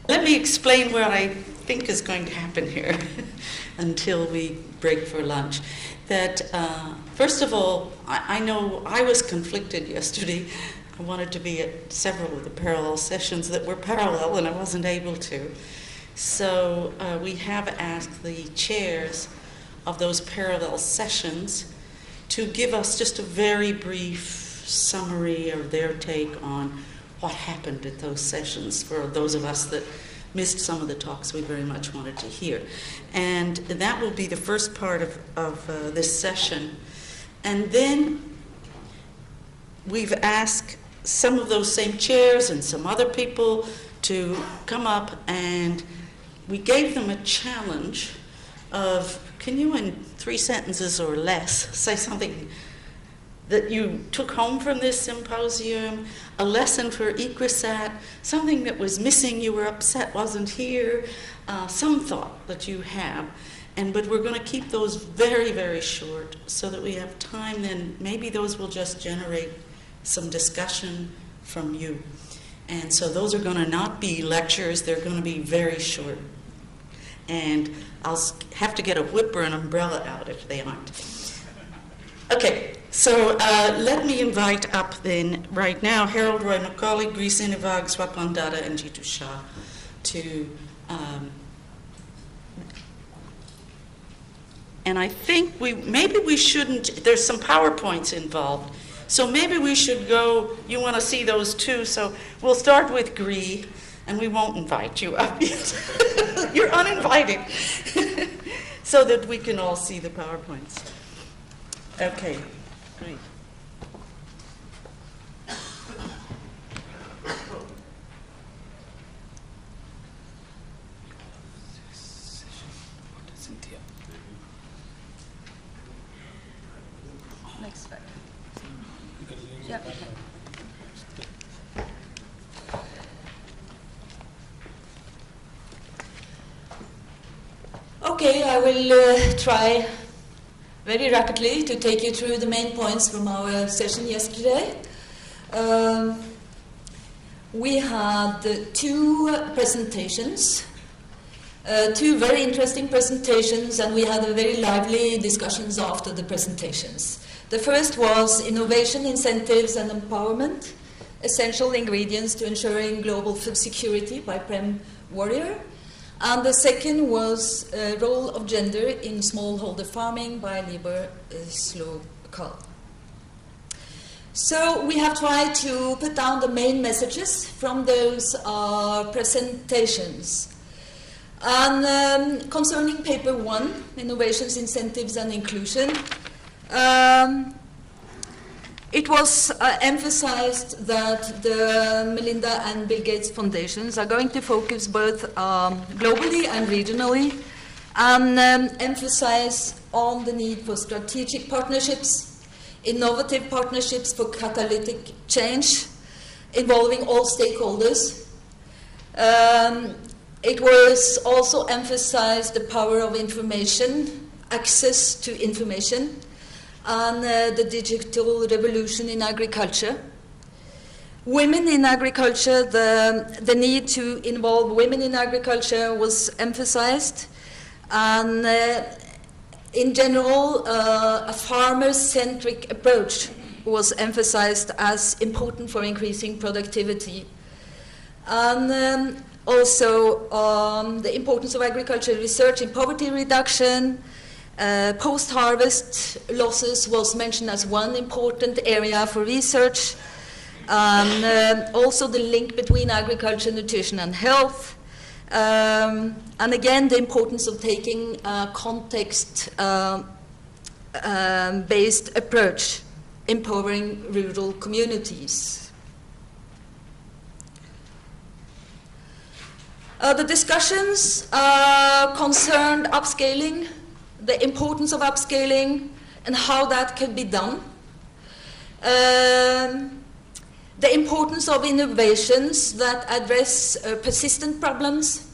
Let me explain what I think is going to happen here until we break for lunch. That, first of all, I know I was conflicted yesterday. I wanted to be at several of the parallel sessions that were parallel, and I wasn't able to. So we have asked the chairs of those parallel sessions to give us just a very brief summary of their take on what happened at those sessions for those of us that missed some of the talks we very much wanted to hear. And that will be the first part of this session. And then we've asked some of those same chairs and some other people to come up, and we gave them a challenge of, can you in 3 sentences or less say something that you took home from this symposium, a lesson for EQUISAT, something that was missing, you were upset wasn't here, some thought that you have. But we're going to keep those very, very short so that we have time, then maybe those will just generate some discussion from you. And so those are going to not be lectures, they're going to be very short. And I'll have to get a whip or an umbrella out if they aren't. Okay, so let me invite up then right now Harold Roy Macaulay, Greece Inivag, Swapan Datta, and Jitu Shah to... and I think maybe we shouldn't, there's some PowerPoints involved, so maybe we should go, you want to see those too, so we'll start with Gree, and we won't invite you up yet. You're uninvited, so that we can all see the PowerPoints. Okay, great. Next slide. Yeah. Okay, I will try very rapidly to take you through the main points from our session yesterday. We had 2 presentations, 2 very interesting presentations, and we had a very lively discussions after the presentations. The first was Innovation, Incentives and Empowerment, Essential Ingredients to Ensuring Global Food Security by Prem Warrior. And the second was Role of Gender in Smallholder Farming by Libor Slokal. So we have tried to put down the main messages from those presentations. And concerning paper 1, Innovations, Incentives and Inclusion, it was emphasized that the Melinda and Bill Gates Foundations are going to focus both globally and regionally, and emphasize on the need for strategic partnerships, innovative partnerships for catalytic change, involving all stakeholders. It was also emphasized the power of information, access to information, and the digital revolution in agriculture. Women in agriculture, the need to involve women in agriculture was emphasized, and in general, a farmer-centric approach was emphasized as important for increasing productivity. And also the importance of agricultural research in poverty reduction. Post-harvest losses was mentioned as one important area for research. Also the link between agriculture, nutrition and health. And again, the importance of taking a context-based approach, empowering rural communities. The discussions concerned upscaling, the importance of upscaling and how that can be done. The importance of innovations that address persistent problems,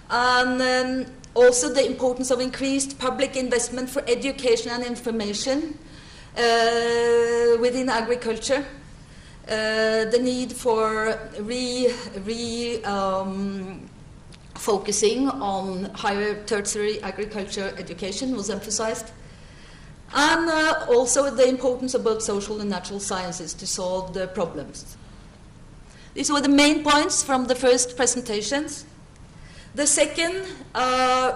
and also the importance of increased public investment for education and information within agriculture. the need for focusing on higher tertiary agriculture education was emphasized, and also the importance of both social and natural sciences to solve the problems. These were the main points from the first presentations. The second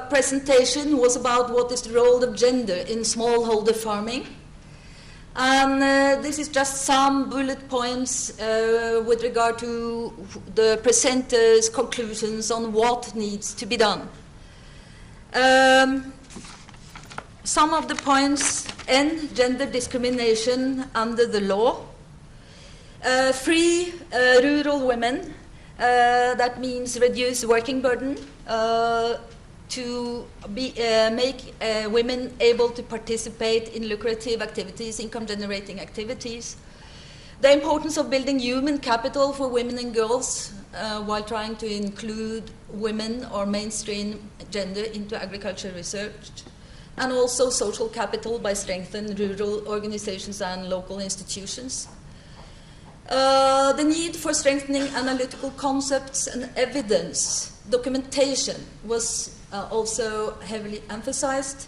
presentation was about what is the role of gender in smallholder farming. And this is just some bullet points with regard to the presenter's conclusions on what needs to be done. Some of the points: end gender discrimination under the law, free rural women, that means reduce working burden, to make women able to participate in lucrative activities, income-generating activities. The importance of building human capital for women and girls while trying to include women or mainstream gender into agriculture research. And also social capital by strengthening rural organizations and local institutions. The need for strengthening analytical concepts and evidence, documentation was also heavily emphasized,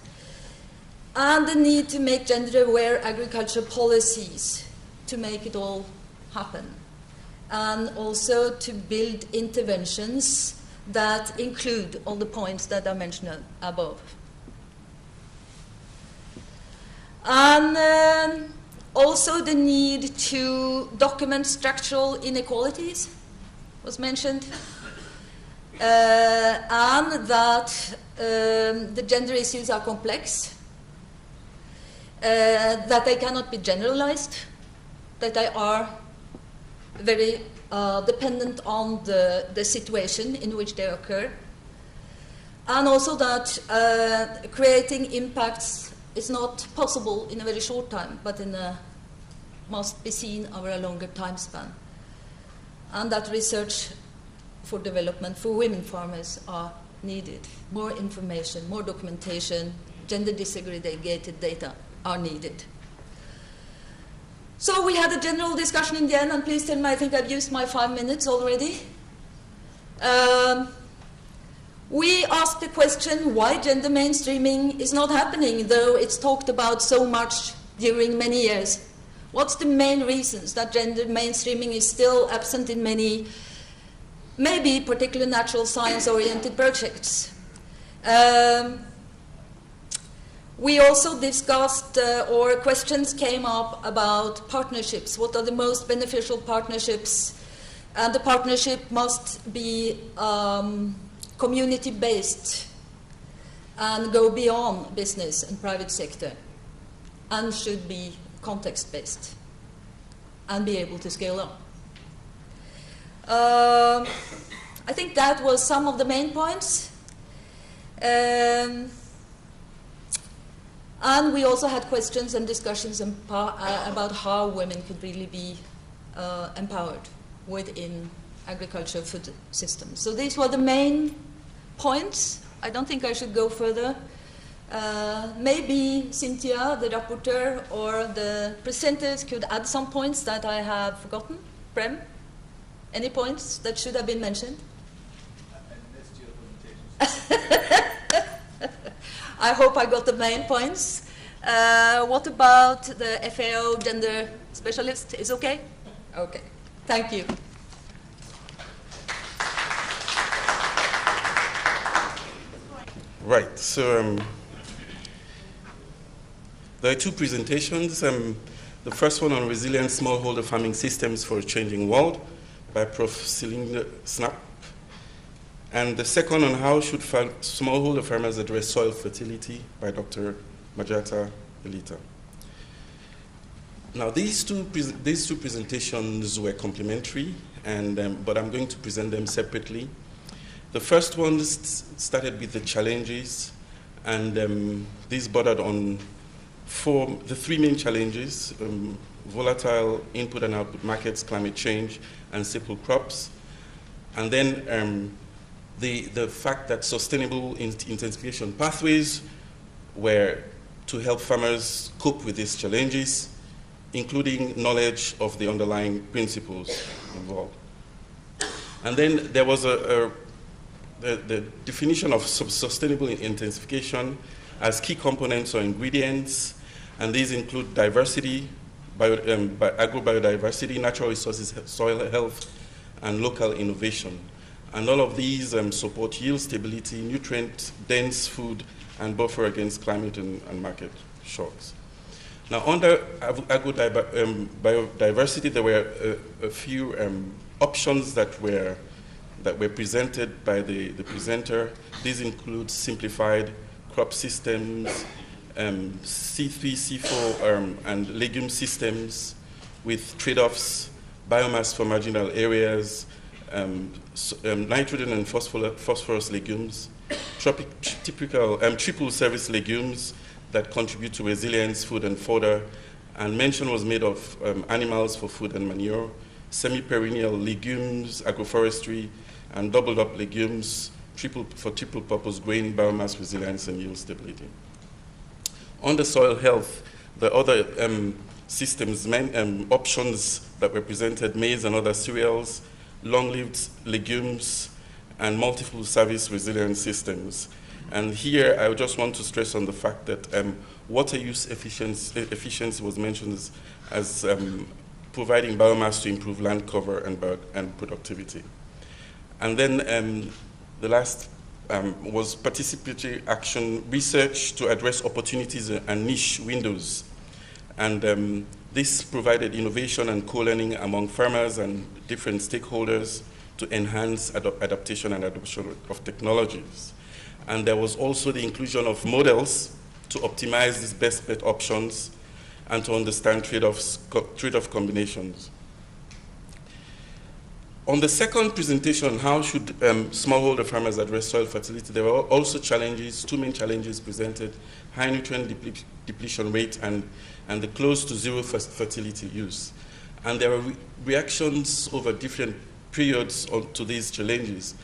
and the need to make gender-aware agriculture policies to make it all happen, and also to build interventions that include all the points that I mentioned above. And also the need to document structural inequalities was mentioned, and that the gender issues are complex, that they cannot be generalized, that they are very dependent on the situation in which they occur, and also that creating impacts is not possible in a very short time, but must be seen over a longer time span, and that research for development for women farmers are needed. More information, more documentation, gender disaggregated data are needed. So we had a general discussion in the end, and please tell me, I think I've used my 5 minutes already. We asked the question why gender mainstreaming is not happening, though it's talked about so much during many years. What's the main reasons that gender mainstreaming is still absent in many, maybe particularly natural science-oriented projects? We also discussed, or questions came up about partnerships. What are the most beneficial partnerships? And the partnership must be community-based and go beyond business and private sector, and should be context-based and be able to scale up. I think that was some of the main points. And we also had questions and discussions about how women could really be empowered within agriculture food systems. So these were the main points. I don't think I should go further. Maybe Cynthia, the rapporteur, or the presenters could add some points that I have forgotten. Prem, any points that should have been mentioned? I missed your presentations. I hope I got the main points. What about the FAO gender specialist? Is okay? Okay. Thank you. Right. So there are two presentations. The first one on resilient smallholder farming systems for a changing world by Prof. Celine Snap. And the second on how should smallholder farmers address soil fertility by Dr. Majata Elita. Now, these two presentations were complementary, but I'm going to present them separately. The first one started with the challenges, and these bordered on the three main challenges: volatile input and output markets, climate change, and staple crops. And then the fact that sustainable intensification pathways were to help farmers cope with these challenges. including knowledge of the underlying principles involved. And then there was the definition of sustainable intensification as key components or ingredients, and these include diversity, agrobiodiversity, natural resources, soil health, and local innovation. And all of these support yield stability, nutrient-dense food, and buffer against climate and market shocks. Now, under agrobiodiversity, there were a few options that were presented by the presenter. These include simplified crop systems, C3, C4, and legume systems with trade-offs, biomass for marginal areas, nitrogen and phosphorus legumes, triple service legumes that contribute to resilience, food and fodder, and mention was made of animals for food and manure, semi-perennial legumes, agroforestry, and doubled-up legumes for triple-purpose grain, biomass resilience, and yield stability. On the soil health, the other systems, options that were presented, maize and other cereals, long-lived legumes, and multiple service resilience systems. And here, I just want to stress on the fact that water use efficiency was mentioned as providing biomass to improve land cover and productivity. And then the last was participatory action research to address opportunities and niche windows. And this provided innovation and co-learning among farmers and different stakeholders to enhance adaptation and adoption of technologies. And there was also the inclusion of models to optimize these best bet options and to understand trade-off combinations. On the second presentation, how should smallholder farmers address soil fertility, there were also challenges, two main challenges presented: high nutrient depletion rate and the close to zero fertility use. And there were reactions over different periods to these challenges.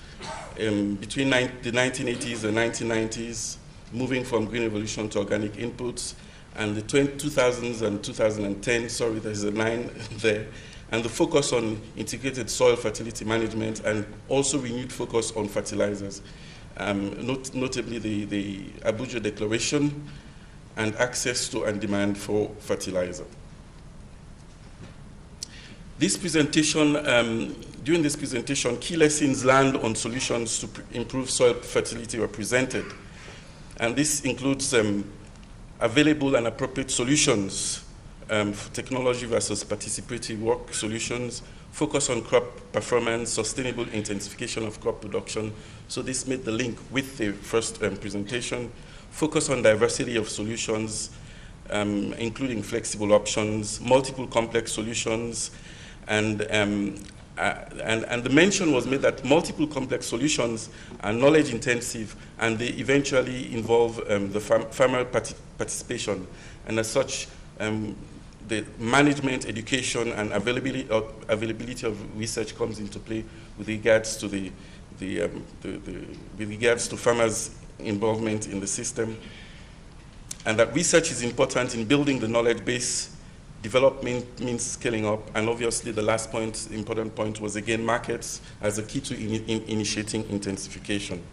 Between the 1980s and 1990s, moving from green revolution to organic inputs, and the 2000s and 2010, sorry, there's a 9 there, and the focus on integrated soil fertility management and also renewed focus on fertilizers, notably the Abuja Declaration and access to and demand for fertilizer. This presentation, during this presentation, key lessons learned on solutions to improve soil fertility were presented. And this includes available and appropriate solutions for technology versus participatory work solutions, focus on crop performance, sustainable intensification of crop production. So this made the link with the first presentation. Focus on diversity of solutions, including flexible options, multiple complex solutions, and the mention was made that multiple complex solutions are knowledge intensive and they eventually involve the farmer participation. And as such, the management, education, and availability of research comes into play with regards to with regards to farmers' involvement in the system. And that research is important in building the knowledge base. Development means scaling up, and obviously the last point, important point, was again markets as a key to initiating intensification.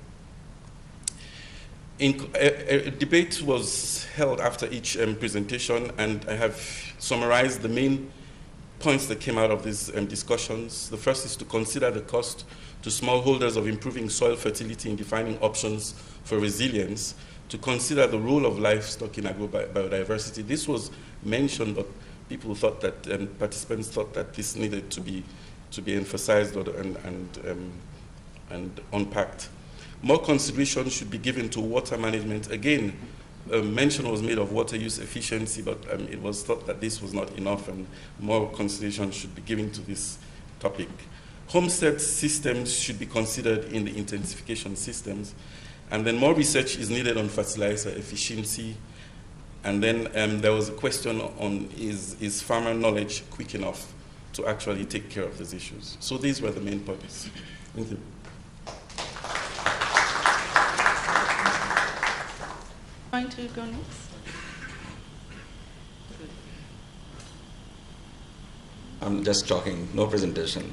A debate was held after each presentation, and I have summarized the main points that came out of these discussions. The first is to consider the cost to smallholders of improving soil fertility in defining options for resilience, to consider the role of livestock in agrobiodiversity. This was mentioned, but people thought that, participants thought that this needed to be emphasized and unpacked. More consideration should be given to water management. Again, mention was made of water use efficiency, but it was thought that this was not enough and more consideration should be given to this topic. Homestead systems should be considered in the intensification systems. And then more research is needed on fertilizer efficiency. And then there was a question on is farmer knowledge quick enough to actually take care of these issues? So these were the main points. Thank you. Going to go next? I'm just talking, no presentation.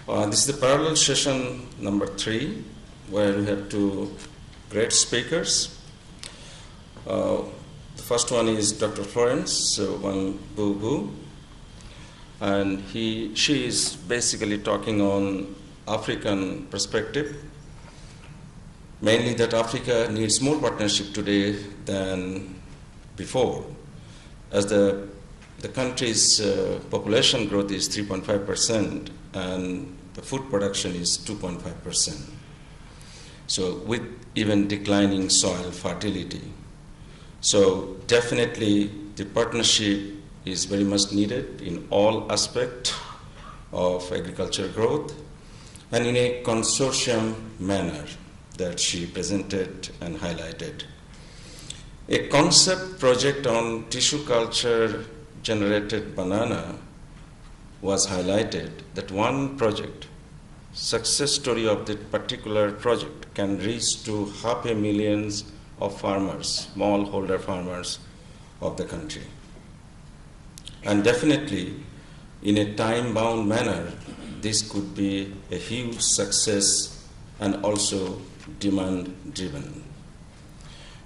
This is the parallel session number 3, where we have 2 great speakers. The first one is Dr. Florence Wangbugu, and she is basically talking on African perspective, mainly that Africa needs more partnership today than before, as the country's population growth is 3.5% and the food production is 2.5%. So with even declining soil fertility. So definitely the partnership is very much needed in all aspects of agriculture growth and in a consortium manner that she presented and highlighted. A concept project on tissue culture generated banana was highlighted, that one project, success story of that particular project can reach to 500,000 of farmers, smallholder farmers of the country. And definitely, in a time-bound manner, this could be a huge success and also demand-driven.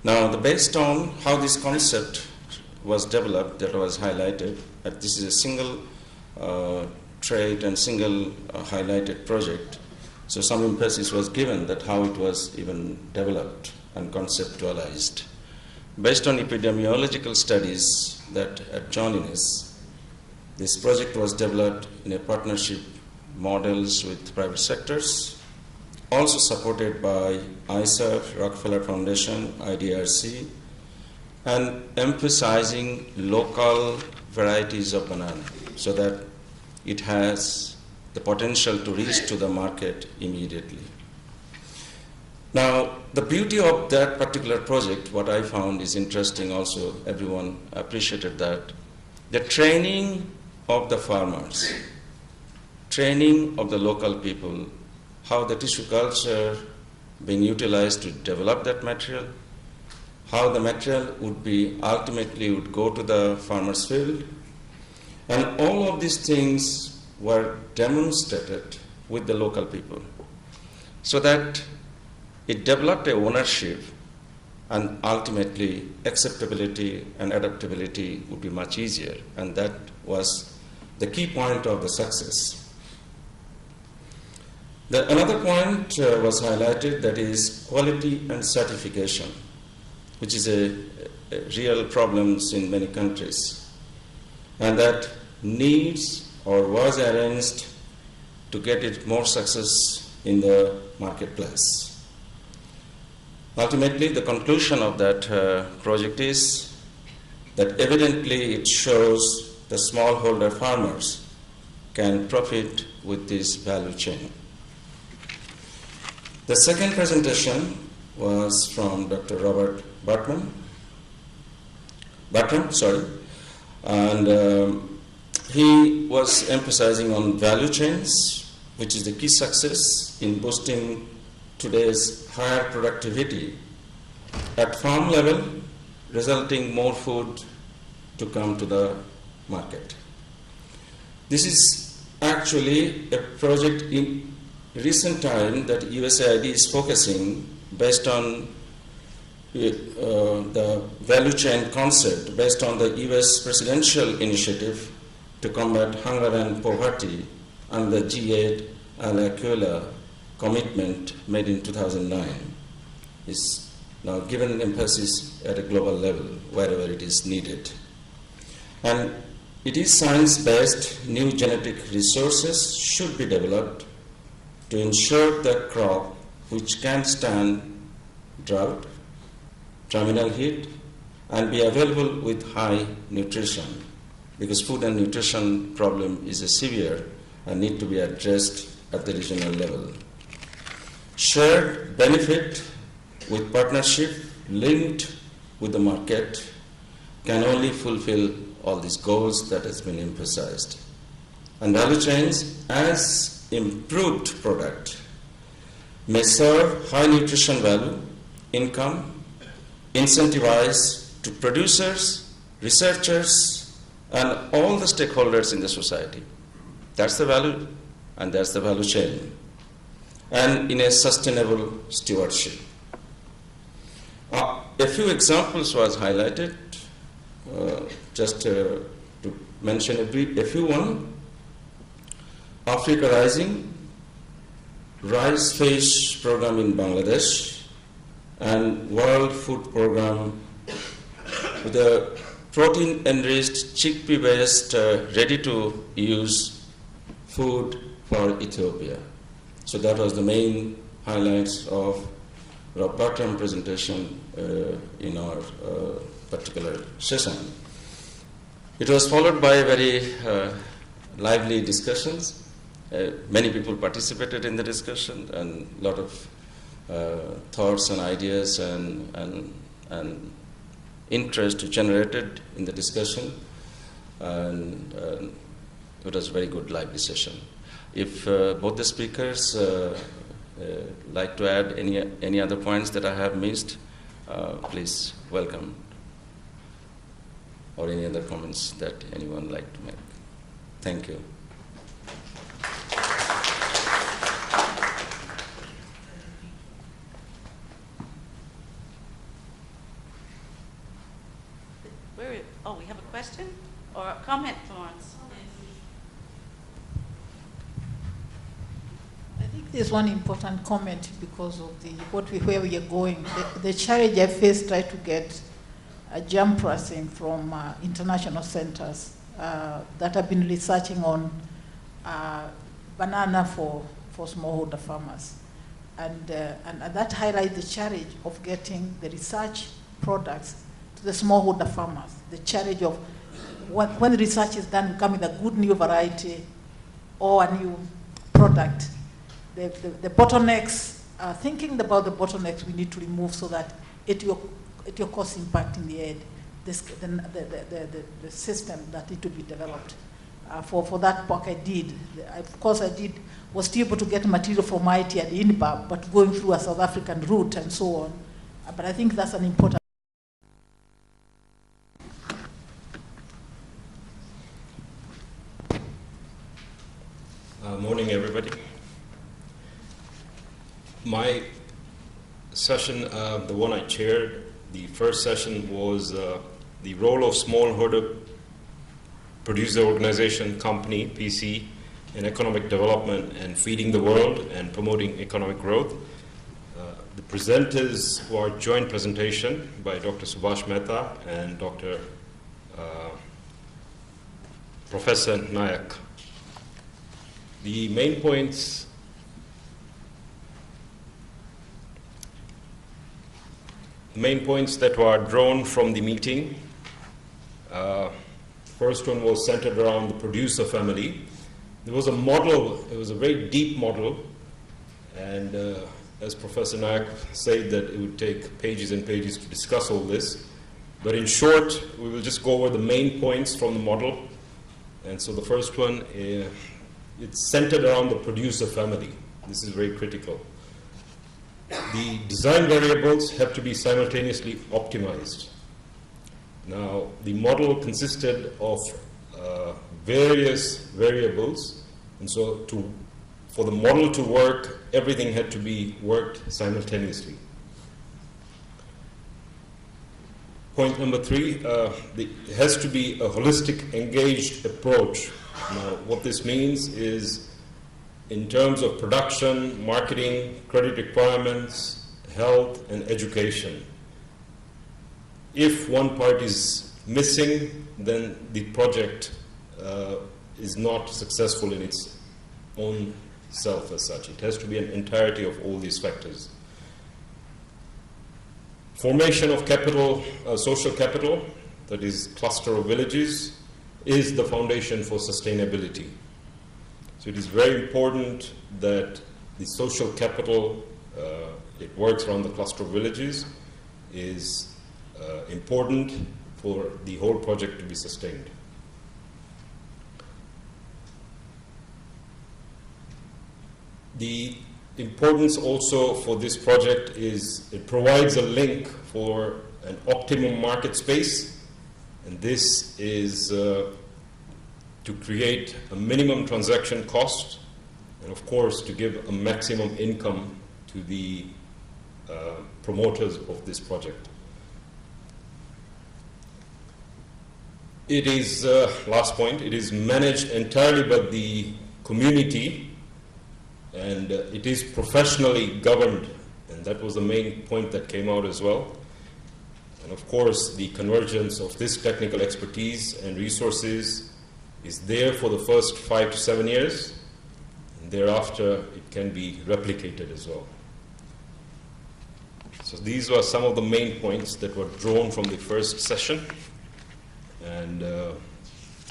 Now, based on how this concept was developed, that was highlighted, that this is a single trade and single highlighted project. So some emphasis was given that how it was even developed and conceptualized. Based on epidemiological studies that at John Innes, this project was developed in a partnership models with private sectors, also supported by ISAF, Rockefeller Foundation, IDRC, and emphasizing local varieties of banana so that it has the potential to reach to the market immediately. Now, the beauty of that particular project, what I found is interesting also, everyone appreciated that, the training of the farmers, training of the local people, how the tissue culture being utilized to develop that material, how the material would be ultimately would go to the farmer's field, and all of these things were demonstrated with the local people, so that it developed a ownership and ultimately acceptability and adaptability would be much easier, and that was the key point of the success. Another point was highlighted, that is quality and certification, which is a real problem in many countries, and that needs or was arranged to get it more success in the marketplace. Ultimately, the conclusion of that project is that evidently it shows the smallholder farmers can profit with this value chain. The second presentation was from Dr. Robert Bartram, and he was emphasizing on value chains, which is the key success in boosting today's higher productivity at farm level, resulting more food to come to the market. This is actually a project in recent time that USAID is focusing based on the value chain concept, based on the US presidential initiative to combat hunger and poverty and the G8 Al-Aquila commitment made in 2009 is now given emphasis at a global level wherever it is needed. And it is science-based. New genetic resources should be developed to ensure that crop which can stand drought, terminal heat, and be available with high nutrition, because food and nutrition problem is a severe and need to be addressed at the regional level. Shared benefit with partnership linked with the market can only fulfill all these goals that has been emphasized. And value chains as improved product may serve high nutrition value, income, incentivize to producers, researchers, and all the stakeholders in the society. That's the value, and that's the value chain, and in a sustainable stewardship. A few examples was highlighted, just to mention a few one. Africa Rising, Rice Fish Program in Bangladesh, and World Food Program with a protein-enriched, chickpea-based, ready-to-use food for Ethiopia. So that was the main highlights of Rob presentation in our particular session. It was followed by very lively discussions. Many people participated in the discussion, and a lot of thoughts and ideas and interest generated in the discussion, and it was a very good, lively session. If both the speakers like to add any other points that I have missed, please welcome, or any other comments that anyone like to make. Thank you. Oh, we have a question or a comment, Florence? I think there's one important comment because of where we are going. The challenge I face try to get a jump pricing from international centers that have been researching on banana for smallholder farmers, and that highlights the challenge of getting the research products to the smallholder farmers. The challenge of when research is done, we come with a good new variety or a new product. The bottlenecks, thinking about the bottlenecks we need to remove so that it will cause impact in the end, the system that need to be developed. For that work I did, was still able to get material from IT and INBA, but going through a South African route and so on. But I think that's an important. Morning, everybody. My session, the one I chaired, the first session was the role of smallholder producer organization, company, PC, in economic development and feeding the world and promoting economic growth. The presenters were a joint presentation by Dr. Subhash Mehta and Dr. Professor Nayak. The main points that were drawn from the meeting, first one was centered around the producer family. There was a model, it was a very deep model, and as Professor Nayak said that it would take pages and pages to discuss all this. But in short, we will just go over the main points from the model. And so the first one, it's centered around the producer family. This is very critical. The design variables have to be simultaneously optimized. Now, the model consisted of various variables, and so for the model to work, everything had to be worked simultaneously. Point number 3, it has to be a holistic, engaged approach. Now, what this means is in terms of production, marketing, credit requirements, health, and education. If one part is missing, then the project is not successful in its own self as such. It has to be an entirety of all these factors. Formation of capital, social capital, that is cluster of villages, is the foundation for sustainability. So it is very important that the social capital, it works around the cluster of villages, is important for the whole project to be sustained. The importance also for this project is it provides a link for an optimum market space, and this is to create a minimum transaction cost, and of course to give a maximum income to the promoters of this project. It is, last point, it is managed entirely by the community, and it is professionally governed, and that was the main point that came out as well. And of course, the convergence of this technical expertise and resources is there for the first 5 to 7 years, and thereafter it can be replicated as well. So these were some of the main points that were drawn from the first session, and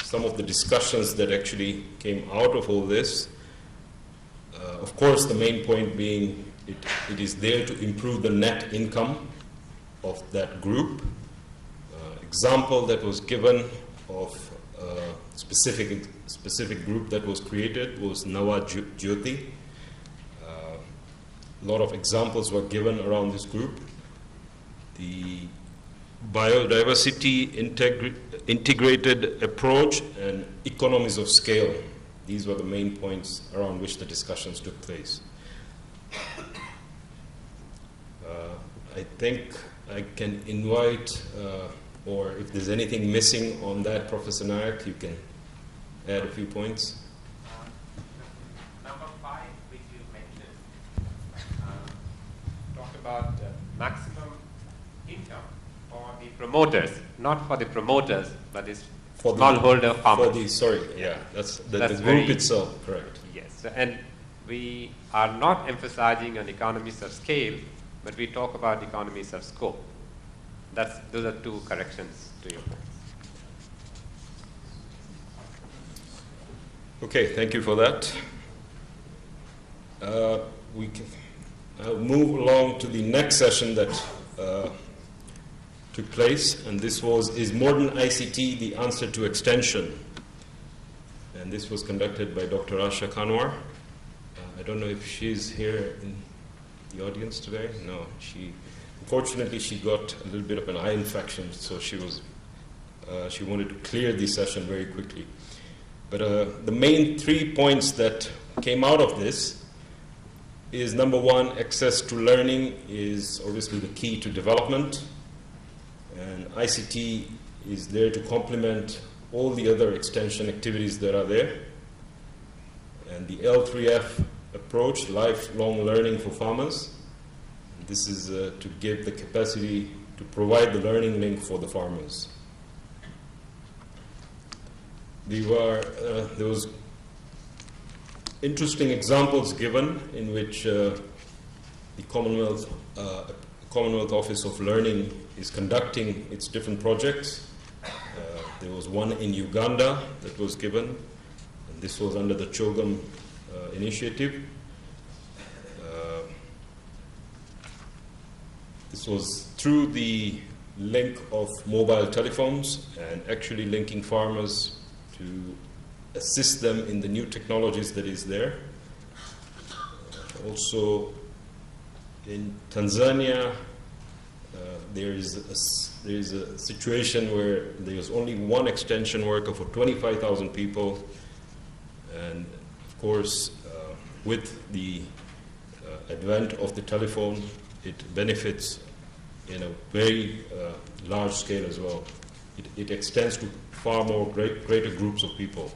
some of the discussions that actually came out of all this. Of course, the main point being it is there to improve the net income of that group. Example that was given of specific group that was created was Nawa Jyoti. A lot of examples were given around this group. The biodiversity integrated approach and economies of scale. These were the main points around which the discussions took place. I think I can invite, or if there's anything missing on that, Professor Nayak, you can add a few points. Number 5, which you mentioned, talked about maximum income for the promoters, not for the promoters, but it's For the smallholder farmers. That's the That's group very- itself, correct. Yes, and we are not emphasizing on economies of scale, but we talk about economies of scope. Those are 2 corrections to your points. Okay, thank you for that. We can move along to the next session that took place, and this is Modern ICT, the Answer to Extension. And this was conducted by Dr. Asha Kanwar. I don't know if she's here in the audience today. No, unfortunately she got a little bit of an eye infection, so she wanted to clear the session very quickly. But the main 3 points that came out of this is, number 1, access to learning is obviously the key to development, and ICT is there to complement all the other extension activities that are there. And the L3F approach, lifelong learning for farmers, this is to give the capacity to provide the learning link for the farmers. There was interesting examples given in which the Commonwealth Office of Learning is conducting its different projects. There was one in Uganda that was given, and this was under the CHOGM initiative. This was through the link of mobile telephones and actually linking farmers to assist them in the new technologies that is there. Also in Tanzania, there is a situation where there is only one extension worker for 25,000 people, and of course with the advent of the telephone, it benefits in a very large scale as well. It extends to far more greater groups of people.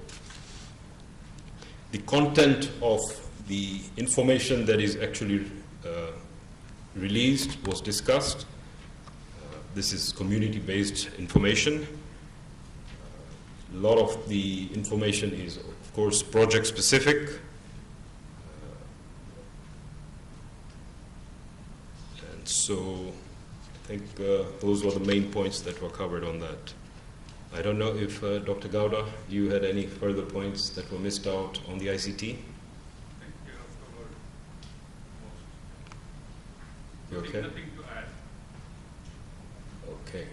The content of the information that is actually released was discussed. This is community-based information. A lot of the information is, of course, project-specific. And so I think those were the main points that were covered on that. I don't know if Dr. Gowda, you had any further points that were missed out on the ICT? You okay? Nothing to add. Okay.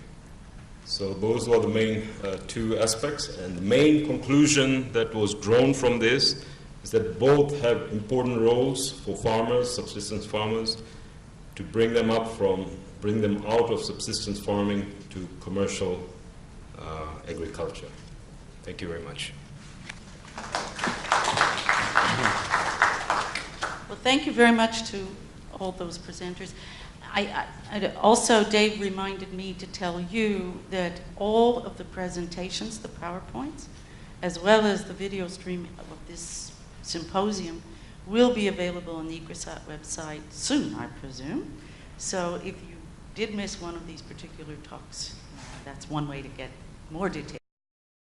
So those were the main 2 aspects, and the main conclusion that was drawn from this is that both have important roles for farmers, subsistence farmers, to bring them out of subsistence farming to commercial agriculture. Thank you very much. thank you very much to all those presenters. Also, Dave reminded me to tell you that all of the presentations, the PowerPoints, as well as the video stream of this symposium, will be available on the ICRISAT website soon, I presume. So if you did miss one of these particular talks, that's one way to get more details.